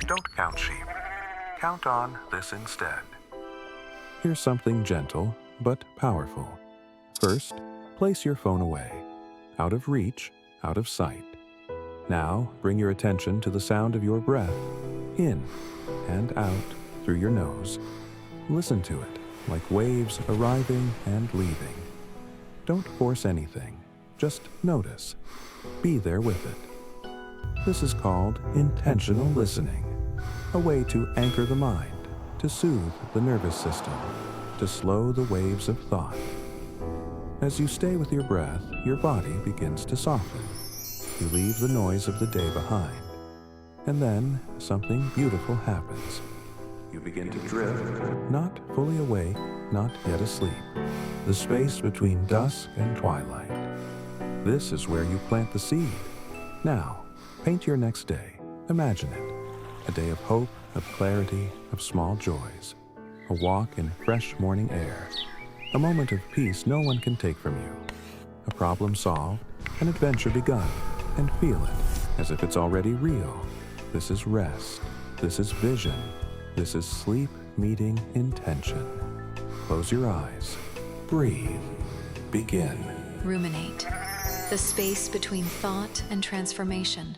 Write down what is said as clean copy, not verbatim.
Don't count sheep. Count on this instead. Here's something gentle but powerful. First, place your phone away, out of reach, out of sight. Now, bring your attention to the sound of your breath, in and out through your nose. Listen to it, like waves arriving and leaving. Don't force anything, just notice. Be there with it. This is called intentional listening, a way to anchor the mind, to soothe the nervous system, to slow the waves of thought. As you stay with your breath, your body begins to soften. You leave the noise of the day behind. And then something beautiful happens. You begin to drift, not fully awake, not yet asleep. The space between dusk and twilight. This is where you plant the seed. Now, paint your next day. Imagine it. A day of hope, of clarity, of small joys. A walk in fresh morning air. A moment of peace no one can take from you. A problem solved, an adventure begun. And feel it as if it's already real. This is rest. This is vision. This is sleep meeting intention. Close your eyes. Breathe. Begin. Ruminate. The space between thought and transformation.